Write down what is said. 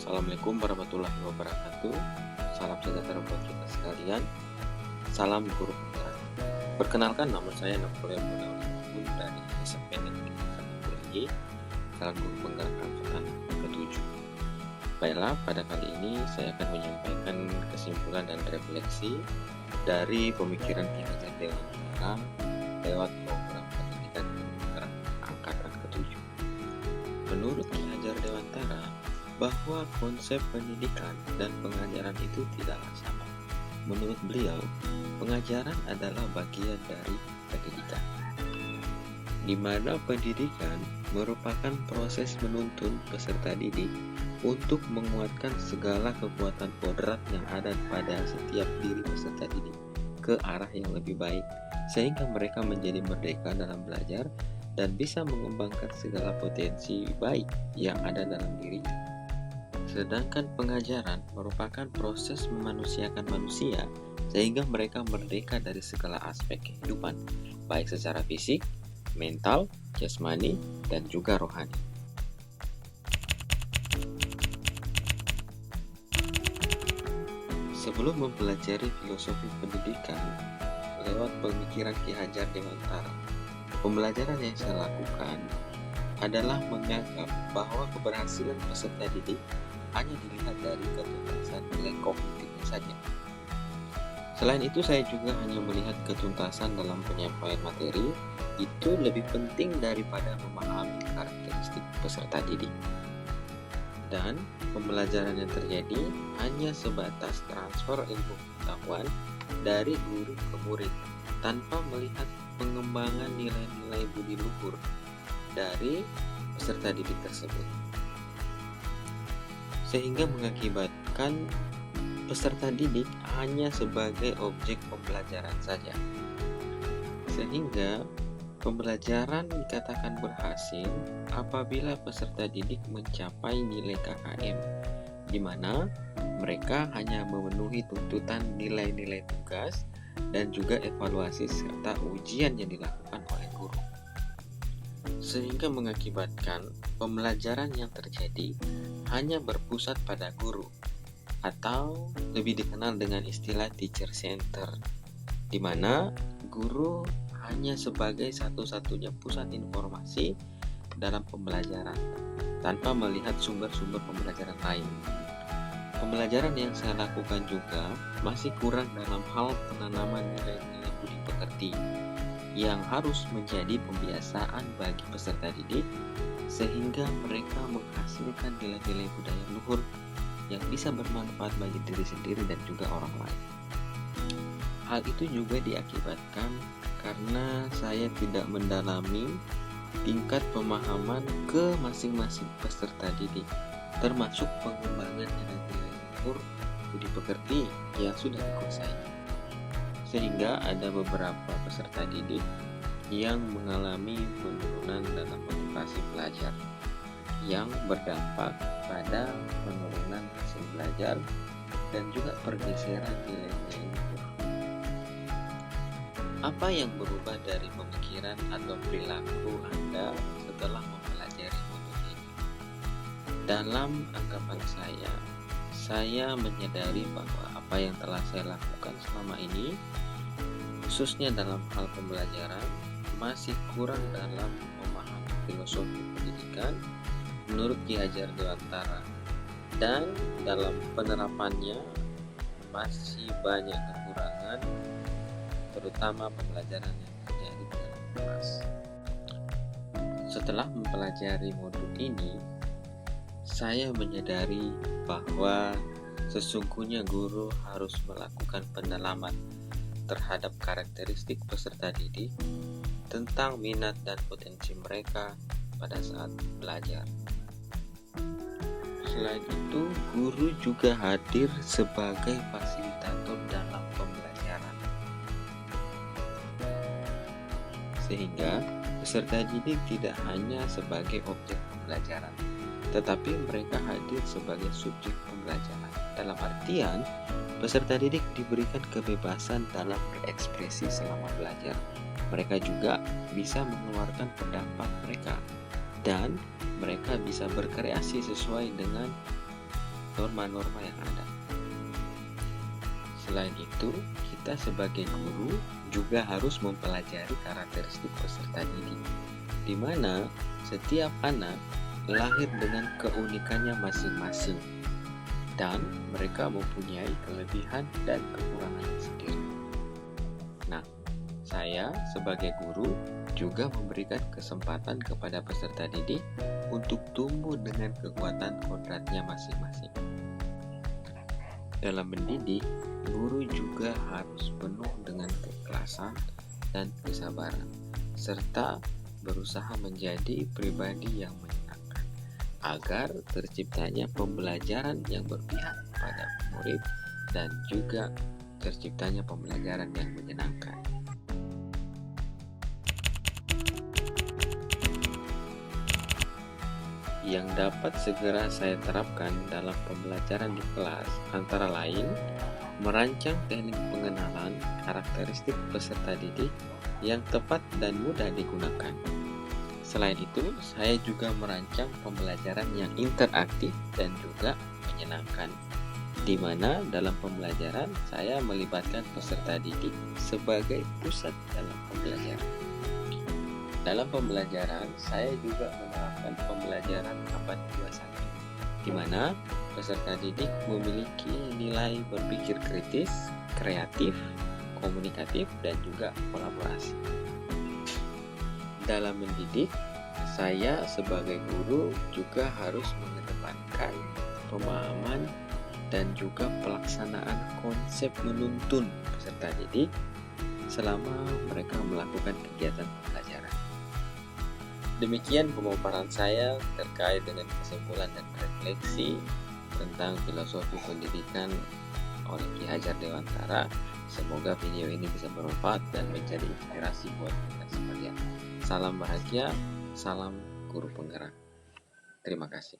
Assalamualaikum warahmatullahi wabarakatuh. Salam sejahtera buat kita sekalian. Salam guru penggerak. Perkenalkan, nama saya Napoleon Mudaud dari SMP Negeri 1 Bulagi, salam guru penggerak angkatan ke-7. Baiklah, pada kali ini saya akan menyampaikan kesimpulan dan refleksi dari pemikiran Ki Hajar Dewantara lewat program pendidikan penggerak angkatan ke-7. Menurut Ki Hajar Dewantara, bahwa konsep pendidikan dan pengajaran itu tidaklah sama. Menurut beliau, pengajaran adalah bagian dari pendidikan, di mana pendidikan merupakan proses menuntun peserta didik untuk menguatkan segala kekuatan kodrat yang ada pada setiap diri peserta didik ke arah yang lebih baik, sehingga mereka menjadi merdeka dalam belajar dan bisa mengembangkan segala potensi baik yang ada dalam dirinya. Sedangkan pengajaran merupakan proses memanusiakan manusia sehingga mereka merdeka dari segala aspek kehidupan, baik secara fisik, mental, jasmani, dan juga rohani. Sebelum mempelajari filosofi pendidikan lewat pemikiran Ki Hajar Dewantara, pembelajaran yang saya lakukan adalah menganggap bahwa keberhasilan peserta didik hanya dilihat dari ketuntasan nilai kognitifnya saja. Selain itu, saya juga hanya melihat ketuntasan dalam penyampaian materi itu lebih penting daripada memahami karakteristik peserta didik. Dan pembelajaran yang terjadi hanya sebatas transfer ilmu pengetahuan dari guru ke murid tanpa melihat pengembangan nilai-nilai budi luhur dari peserta didik tersebut, sehingga mengakibatkan peserta didik hanya sebagai objek pembelajaran saja. Sehingga pembelajaran dikatakan berhasil apabila peserta didik mencapai nilai KKM, di mana mereka hanya memenuhi tuntutan nilai-nilai tugas dan juga evaluasi serta ujian yang dilakukan oleh guru, sehingga mengakibatkan pembelajaran yang terjadi hanya berpusat pada guru, atau lebih dikenal dengan istilah teacher center, di mana guru hanya sebagai satu-satunya pusat informasi dalam pembelajaran tanpa melihat sumber-sumber pembelajaran lain. Pembelajaran yang saya lakukan juga masih kurang dalam hal penanaman nilai-nilai budi pekerti yang harus menjadi pembiasaan bagi peserta didik sehingga mereka menghasilkan nilai-nilai budaya luhur yang bisa bermanfaat bagi diri sendiri dan juga orang lain. Hal itu juga diakibatkan karena saya tidak mendalami tingkat pemahaman ke masing-masing peserta didik, termasuk pengembangan nilai-nilai luhur budi pekerti yang sudah dikuasai. Sehingga ada beberapa peserta didik yang mengalami penurunan dalam motivasi belajar yang berdampak pada penurunan hasil belajar dan juga pergeseran nilai-nilai luhur. Apa yang berubah dari pemikiran atau perilaku Anda setelah mempelajari modul ini? Dalam anggapan saya menyadari bahwa apa yang telah saya lakukan selama ini, khususnya dalam hal pembelajaran, masih kurang dalam memahami filosofi pendidikan menurut Ki Hajar Dewantara, dan dalam penerapannya masih banyak kekurangan, terutama pembelajaran yang terjadi dalam kelas. Setelah mempelajari modul ini, saya menyadari bahwa sesungguhnya guru harus melakukan pendalaman terhadap karakteristik peserta didik tentang minat dan potensi mereka pada saat belajar. Selain itu, guru juga hadir sebagai fasilitator dalam pembelajaran, sehingga peserta didik tidak hanya sebagai objek pembelajaran, tetapi mereka hadir sebagai subjek pembelajaran. Dalam artian, peserta didik diberikan kebebasan dalam berekspresi selama belajar. Mereka juga bisa mengeluarkan pendapat mereka dan mereka bisa berkreasi sesuai dengan norma-norma yang ada. Selain itu, kita sebagai guru juga harus mempelajari karakteristik peserta didik, di mana setiap anak lahir dengan keunikannya masing-masing dan mereka mempunyai kelebihan dan kekurangan sendiri. Nah, saya sebagai guru juga memberikan kesempatan kepada peserta didik untuk tumbuh dengan kekuatan kodratnya masing-masing. Dalam mendidik, guru juga harus penuh dengan keikhlasan dan kesabaran, serta berusaha menjadi pribadi yang menyenangkan, agar terciptanya pembelajaran yang berpihak pada murid dan juga terciptanya pembelajaran yang menyenangkan. Yang dapat segera saya terapkan dalam pembelajaran di kelas antara lain merancang teknik pengenalan karakteristik peserta didik yang tepat dan mudah digunakan. Selain itu, saya juga merancang pembelajaran yang interaktif dan juga menyenangkan, di mana dalam pembelajaran saya melibatkan peserta didik sebagai pusat dalam pembelajaran. Dalam pembelajaran, saya juga menerapkan pembelajaran abad 21, di mana peserta didik memiliki nilai berpikir kritis, kreatif, komunikatif, dan juga kolaborasi. Dalam mendidik, saya sebagai guru juga harus mengedepankan pemahaman dan juga pelaksanaan konsep menuntun peserta didik selama mereka melakukan kegiatan pembelajaran. Demikian pemaparan saya terkait dengan kesimpulan dan refleksi tentang filosofi pendidikan oleh Ki Hajar Dewantara. Semoga video ini bisa bermanfaat dan menjadi inspirasi buat kita sekalian. Salam bahagia, salam guru penggerak. Terima kasih.